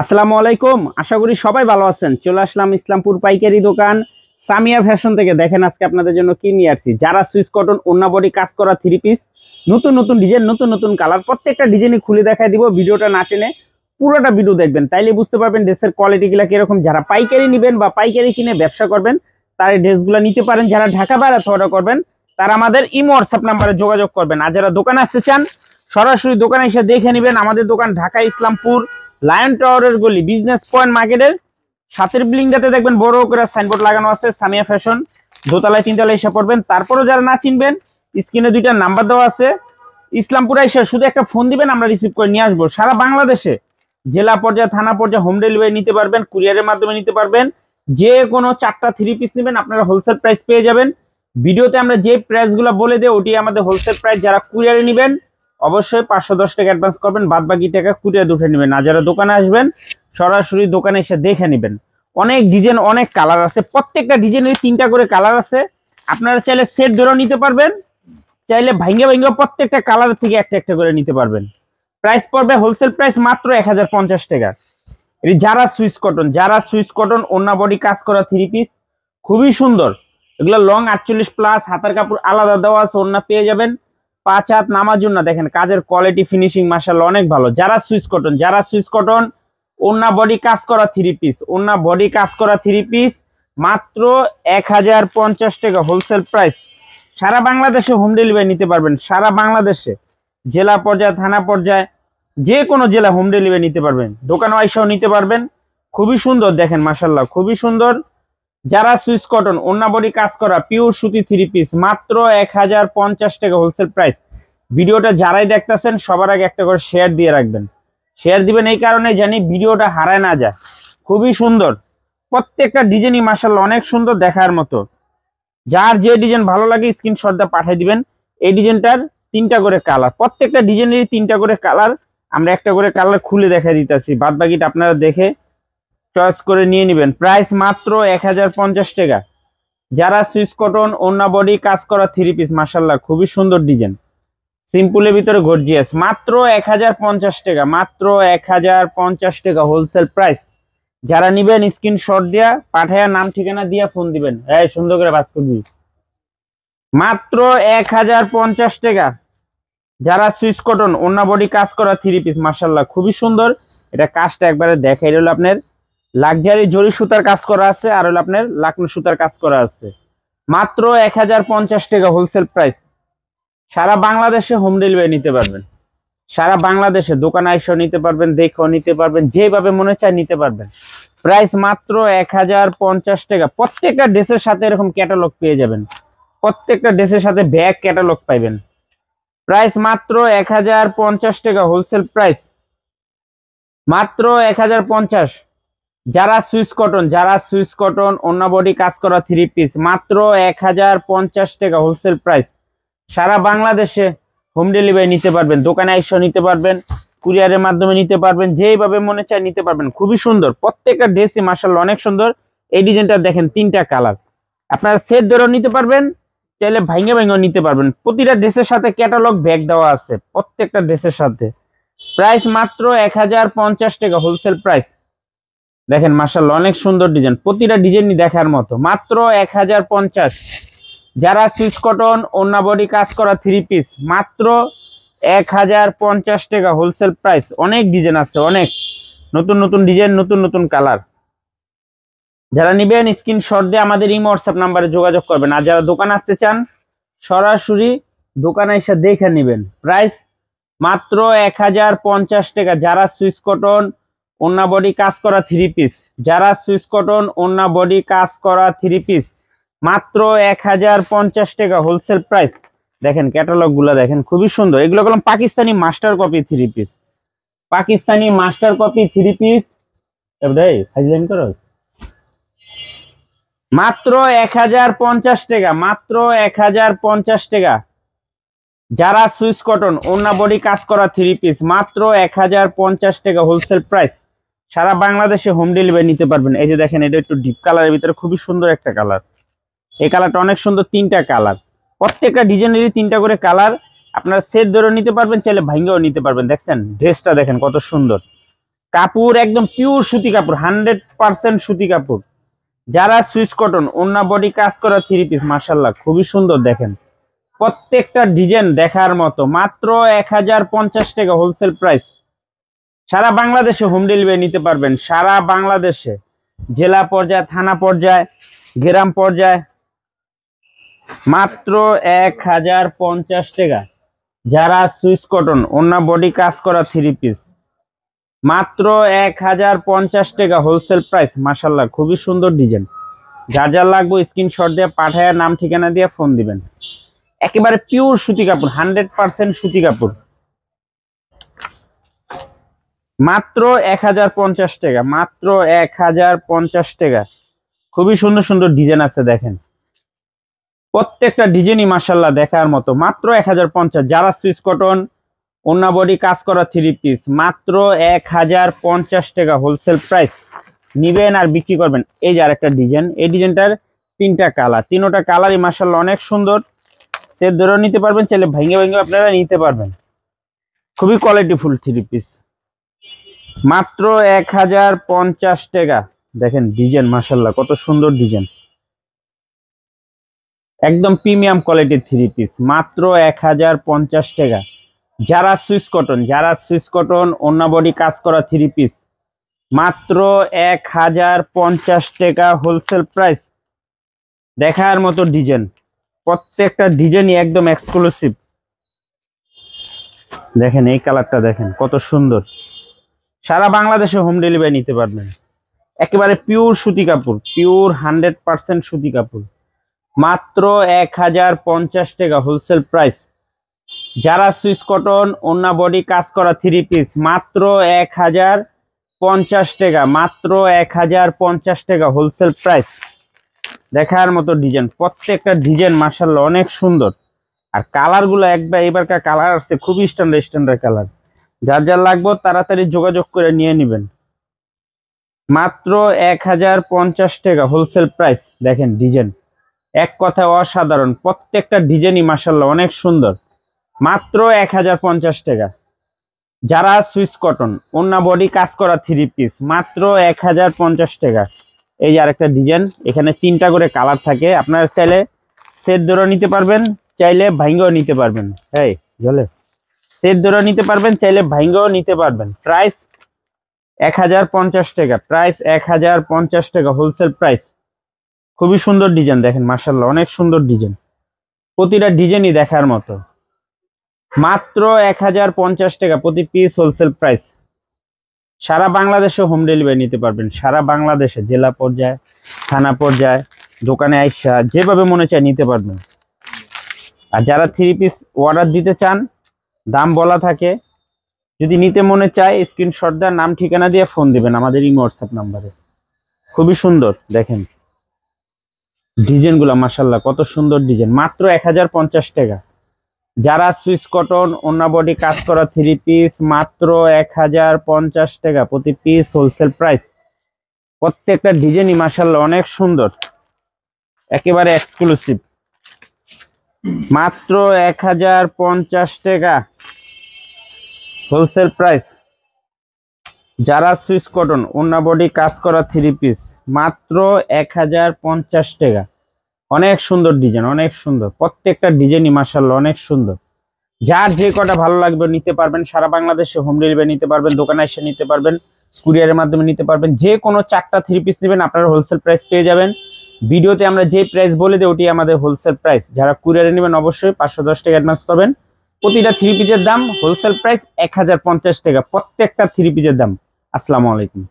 আসসালামু আলাইকুম। আশা করি সবাই ভালো আছেন। চলে আসলাম ইসলামপুর পাইকারি দোকান সামিয়া ফ্যাশন থেকে। দেখেন আজকে আপনাদের জন্য কি নিয়ে আসছি। যারা সুইস কটন ওন্না বডি কাজ করা থ্রি পিস, নতুন নতুন ডিজাইন, নতুন নতুন কালার, প্রত্যেকটা ডিজাইনই খুলে দেখাই দিব। ভিডিওটা না টেনে পুরোটা ভিডিও দেখবেন, তাইলে বুঝতে পারবেন ড্রেসের কোয়ালিটিগুলো কিরকম। যারা পাইকারি নেবেন বা পাইকারি কিনে ব্যবসা করবেন তারা এই ড্রেসগুলো নিতে পারেন। যারা ঢাকা বাইরে অর্ডার করবেন তারা আমাদের ইমো হোয়াটসঅ্যাপ নাম্বারে যোগাযোগ করবেন। আর যারা দোকানে আসতে চান সরাসরি দোকানে এসে দেখে নেবেন। আমাদের দোকান ঢাকা ইসলামপুর লায়ন টাওয়ারের গলি বিজনেস পয়েন্ট মার্কেটের সাথের বিল্ডিংটাতে দেখবেন বড় করে সাইনবোর্ড লাগানো আছে সামিয়া ফ্যাশন। দোতলায় তিনতলায় এসে পড়বেন। তারপরেও যারা না চিনবেন স্ক্রিনে দুইটা নাম্বার দেওয়া আছে, ইসলামপুরে এসে শুধু একটা ফোন দিবেন, আমরা রিসিভ করে নিয়ে আসবো। সারা বাংলাদেশে জেলা পর্যায়ে থানা পর্যায়ে হোম ডেলিভারি নিতে পারবেন, কুরিয়ারের মাধ্যমে নিতে পারবেন। যে কোনো 4টা থ্রি পিস নেবেন আপনারা হোলসেল প্রাইস পেয়ে যাবেন। ভিডিওতে আমরা যে প্রাইসগুলো বলে দেই ওটি আমাদের হোলসেল প্রাইস। যারা কুরিয়ারে নেবেন অবশ্যই 510 টাকা অ্যাডভান্স করবেন, বাদ বাকি টাকা কুরিয়ার উঠে নেবেন। আর যারা দোকানে আসবেন সরাসরি দোকানে এসে দেখে নেবেন। অনেক ডিজাইন, অনেক কালার আছে, প্রত্যেকটা ডিজাইনের 3টা করে কালার আছে। আপনারা চাইলে সেট ধরেও নিতে পারবেন, চাইলে ভাঙ্গে ভাঙ্গে প্রত্যেকটা কালার থেকে একটা একটা করে নিতে পারবেন। প্রাইস পড়বে হোলসেল প্রাইস মাত্র 1050 টাকা। এটি যারা সুইস কটন ওন্না বডি কাজ করা থ্রি পিস, খুবই সুন্দর। এগুলো লং 48 প্লাস, হাতার কাপড় আলাদা দেওয়া আছে, ওন্না পেয়ে যাবেন 5 হাত নামার জন্য। দেখেন কাজের কোয়ালিটি ফিনিশিং মাশাআল্লাহ অনেক ভালো। যারা সুইস কটন ওন্না বডি কাজ করা থ্রি পিস, ওন্না বডি কাজ করা থ্রি পিস মাত্র 1050 টাকা হোলসেল প্রাইস। সারা বাংলাদেশে হোম ডেলিভারি নিতে পারবেন। সারা বাংলাদেশে জেলা পর্যায়ে থানা পর্যায়ে যে কোনো জেলা হোম ডেলিভারি নিতে পারবেন। দোকান ওয়াইসও নিতে পারবেন। খুবই সুন্দর দেখেন মাশাআল্লাহ, খুবই সুন্দর। যারা সুইস কটন ওন্না বডি কাজ করা পিওর সুতি থ্রি পিস মাত্র 1050 টাকা হোলসেল প্রাইস। ভিডিওটা যারাই দেখতেছেন সবার আগে একটা করে শেয়ার দিয়ে রাখবেন। শেয়ার দিবেন এই কারণে জানি ভিডিওটা হারায় না যায়। খুবই সুন্দর, প্রত্যেকটা ডিজাইনই মাশাআল্লাহ অনেক সুন্দর দেখার মতো। যার যে ডিজাইন ভালো লাগে স্ক্রিনশট দিয়ে পাঠিয়ে দিবেন। এই ডিজাইনটার 3টা করে কালার, প্রত্যেকটা ডিজাইনেরই 3টা করে কালার। আমরা একটা করে কালার খুলে দেখা দিতেছি, বাদ বাকিটা আপনারা দেখে চয়েস করে নিয়ে নেবেন। প্রাইস মাত্র 1050 টাকা। যারা সুইস কটন ওন্না বডি কাজ করা থ্রি পিস মাশাআল্লাহ খুবই সুন্দর ডিজাইন, সিম্পলের ভিতরে গর্জিয়াস, মাত্র 1050 টাকা। মাত্র 1050 টাকা হোলসেল প্রাইস। যারা নিবেন স্ক্রিনশট দিয়া পাঠায়া নাম ঠিকানা দিয়া ফোন দিবেন। এই সুন্দর করে বাস করবি। মাত্র 1050 টাকা। যারা সুইস কটন ওন্না বডি কাজ করা থ্রি পিস মাশাআল্লাহ খুবই সুন্দর। এটা কাজটা একবারে দেখাই হলো আপনার লাক্সারি জরি সুতার কাজ করা আছে, আর হলো আপনার লাকনো সুতার কাজ করা আছে। মাত্র 1050 টাকা হোলসেল প্রাইস। সারা বাংলাদেশে হোম ডেলিভারি নিতে পারবেন। সারা বাংলাদেশে দোকানে এসেও নিতে পারবেন, দেখেও নিতে পারবেন, যেভাবে মনে চায় নিতে পারবেন। প্রাইস মাত্র 1050 টাকা। প্রত্যেকটা ড্রেসের সাথে এরকম ক্যাটালগ পেয়ে যাবেন, প্রত্যেকটা ড্রেসের সাথে ব্যাগ ক্যাটালগ পাইবেন। প্রাইস মাত্র 1050 টাকা হোলসেল প্রাইস, মাত্র 1050। যারা সুইস কটন ওন্না বডি কাজ করা থ্রি পিস মাত্র 1050 টাকা হোলসেল প্রাইস। সারা বাংলাদেশে হোম ডেলিভারি নিতে পারবেন, দোকানে এসে নিতে পারবেন, কুরিয়ারের মাধ্যমে নিতে পারবেন, যেভাবে মনে চায় নিতে পারবেন। খুবই সুন্দর, প্রত্যেকটা ড্রেসই মাশাআল্লাহ অনেক সুন্দর। এই ডিজাইনটা দেখেন 3টা কালার, আপনারা সেট ধরেও নিতে পারবেন, চাইলে ভাঙে ভাঙেও নিতে পারবেন। প্রতিটা ড্রেসের সাথে ক্যাটালগ ব্যাগ দেওয়া আছে, প্রত্যেকটা ড্রেসের সাথে। প্রাইস মাত্র 1050 টাকা হোলসেল প্রাইস। দেখেন মাশাআল্লাহ অনেক সুন্দর ডিজাইন, প্রতিটা ডিজাইনই দেখার মতো। মাত্র 1050। যারা সুইস কটন ওন্না বডি কাজ করা থ্রি পিস মাত্র 1050 টাকা হোলসেল প্রাইস। অনেক ডিজাইন আছে, অনেক নতুন নতুন ডিজাইন, নতুন নতুন কালার। যারা নিবেন স্ক্রিনশট দিয়ে আমাদের ইমো হোয়াটসঅ্যাপ নাম্বারে যোগাযোগ করবেন। আর যারা দোকানে আসতে চান সরাসরি দোকানে এসে দেখে নেবেন। প্রাইস মাত্র 1050 টাকা। যারা সুইস কটন ওন্না বডি কাজ করা থ্রি পিস, যারা সুইস কটন ওন্না বডি কাজ করা থ্রি পিস মাত্র 1050 টাকা হোলসেল প্রাইস। দেখেন ক্যাটালগ গুলা দেখেন খুবই সুন্দর। এগুলো হলো Pakistani master copy three piece, Pakistani master copy three piece. মাত্র 1050 টাকা, মাত্র 1050 টাকা। যারা সুইস কটন ওন্না বডি কাজ করা থ্রি পিস মাত্র 1050 টাকা হোলসেল প্রাইস। সারা বাংলাদেশে হোম ডেলিভারি নিতে পারবেন। এই যে দেখেন এটা একটু ডিপ কালারের ভিতরে খুবই সুন্দর একটা কালার। এই কালারটা অনেক সুন্দর, 3টা কালার, প্রত্যেকটা ডিজাইনেরই 3টা করে কালার। আপনারা সেট ধরে নিতে পারবেন, চাইলে ভাঙ্গেও নিতে পারবেন। দেখছেন ড্রেসটা দেখেন কত সুন্দর। কাপড় একদম পিওর সুতি কাপড়, 100% সুতি কাপড়। যারা সুইস কটন ওন্না বডি কাজ করা থ্রি পিস, মাশাআল্লাহ খুবই সুন্দর। দেখেন প্রত্যেকটা ডিজাইন দেখার মতো, মাত্র 1050 টাকা হোলসেল প্রাইস। সারা বাংলাদেশে হোম ডেলিভারি নিতে পারবেন, সারা বাংলাদেশে জেলা পর্যায়ে, থানা পর্যায়ে, গ্রাম পর্যায়ে, মাত্র 1050 টাকা। যারা সুইস কটন ওন্না বডি কাজ করা থ্রি পিস, মাত্র 1050 টাকা হোলসেল প্রাইস। মাশাআল্লাহ খুবই সুন্দর ডিজাইন। যার যার লাগবে স্ক্রিনশট দিয়ে পাঠায় নাম ঠিকানা দিয়ে ফোন দিবেন। একেবারে পিওর সুতি কাপড়, 100% সুতি কাপড়, মাত্র 1050 টাকা, মাত্র 1050 টাকা। খুবই সুন্দর সুন্দর ডিজাইন আছে, দেখেন প্রত্যেকটা ডিজাইনই মাশাআল্লাহ দেখার মতো, মাত্র 1050। যারা সুইস কটন ওন্না বডি কাজ করা থ্রি পিস, মাত্র 1050 টাকা হোলসেল প্রাইস। নিবেন আর বিক্রি করবেন। এই যে আরেকটা ডিজাইন, এই ডিজাইনটার তিনটা কালার, তিনোটা কালারই মাশাআল্লাহ অনেক সুন্দর। সেট ধরেও নিতে পারবেন, চাইলে ভেঙে ভেঙে আপনারা নিতে পারবেন। খুবই কোয়ালিটিফুল থ্রি পিস, মাত্র 1050 টাকা। দেখেন ডিজাইন মাশাআল্লাহ কত সুন্দর ডিজাইন, একদম প্রিমিয়াম কোয়ালিটির থ্রি পিস, মাত্র 1050 টাকা। যারা সুইস কটন, যারা সুইস কটন ওন্না বডি কাজ করা থ্রি পিস, মাত্র 1050 টাকা হোলসেল প্রাইস। দেখার মতো ডিজাইন, প্রত্যেকটা ডিজাইনই একদম এক্সক্লুসিভ। দেখেন এই কালারটা দেখেন কত সুন্দর। সারা বাংলাদেশে হোম ডেলিভারি নিতে পারবেন। একেবারে পিওর সুতি কাপড়, পিওর 100% সুতি কাপড়, মাত্র 1050 টাকা হোলসেল প্রাইস। যারা সুইস কটন ওন্না বডি কাজ করা থ্রি পিস, মাত্র 1050 টাকা, মাত্র 1050 টাকা হোলসেল প্রাইস। দেখার মতো ডিজাইন, প্রত্যেকটা ডিজাইন মাশাআল্লাহ অনেক সুন্দর। আর কালারগুলো একবার এবারকার কালার আসছে খুবই স্ট্যান্ডার্ড স্ট্যান্ডার্ড কালার। যার যার লাগবে তাড়াতাড়ি যোগাযোগ করে নিয়ে নেবেন। মাত্র 1050 টাকা হোলসেল প্রাইস। দেখেন ডিজাইন এক কথায় অসাধারণ, প্রত্যেকটা ডিজাইনই মাশাআল্লাহ অনেক সুন্দর, মাত্র 1050 টাকা। যারা সুইস কটন ওন্না বডি কাজ করা থ্রি পিস, মাত্র 1050 টাকা। এই যে আরেকটা ডিজাইন, এখানে তিনটা করে কালার থাকে, আপনারা চাইলে সেট ধরে নিতে পারবেন, চাইলে ভাঙ্গাও নিতে পারবেন। এই জলে সেট ধরে নিতে পারবেন, চাইলে ভাঙ্গাও নিতে পারবেন। প্রাইস 1050 টাকা, প্রাইস 1050 টাকা হোলসেল প্রাইস। খুবই সুন্দর ডিজাইন, দেখেন মাশাআল্লাহ অনেক সুন্দর ডিজাইন, প্রতিটা ডিজাইনই দেখার মতো। মাত্র 1050 টাকা প্রতি পিস হোলসেল প্রাইস। সারা বাংলাদেশে হোম ডেলিভারি নিতে পারবেন, সারা বাংলাদেশে জেলা পর্যায়ে, থানা পর্যায়ে, দোকানে আইসা যেভাবে মনে চায় নিতে পারবেন। আর যারা থ্রি পিস অর্ডার দিতে চান, দাম বলা থাকে, যদি নিতে মনে চায় স্ক্রিনশট দেওয়ার নাম ঠিকানা দিয়ে ফোন দিবেন আমাদের ইমো হোয়াটসঅ্যাপ নাম্বারে। খুবই সুন্দর দেখেন ডিজাইনগুলো মাশাআল্লাহ কত সুন্দর ডিজাইন, মাত্র 1050 টাকা। যারা সুইস কটন ওন্না বডি কাজ করা থ্রি পিস, মাত্র 1050 টাকা প্রতি পিস হোলসেল প্রাইস। প্রত্যেকটা ডিজাইনই মাশাআল্লাহ অনেক সুন্দর, একেবারে এক্সক্লুসিভ, মাত্র 1050 টাকা হোলসেল প্রাইস। যারা সুইস কটন ওন্না বডি কাজ করা থ্রি পিস, মাত্র 1050 টাকা। অনেক সুন্দর ডিজাইন, অনেক সুন্দর, প্রত্যেকটা ডিজাইনই মাশাআল্লাহ অনেক সুন্দর। যার যে কটা ভালো লাগবে নিতে পারবেন, সারা বাংলাদেশে হোম ডেলিভারি নিতে পারবেন, দোকানে এসে নিতে পারবেন, কুরিয়ারের মাধ্যমে নিতে পারবেন। যে কোনো 4টা থ্রি পিস নেবেন আপনারা হোলসেল প্রাইস পেয়ে যাবেন। ভিডিওতে আমরা যে প্রাইস বলে দিই ওটি আমাদের হোলসেল প্রাইস। যারা কুরিয়ারে নেবেন অবশ্যই 510 টাকা অ্যাডভান্স করবেন। প্রতিটা থ্রি পিসের দাম হোলসেল প্রাইস 1050 টাকা, প্রত্যেকটা থ্রি পিসের দাম। আসসালামু আলাইকুম।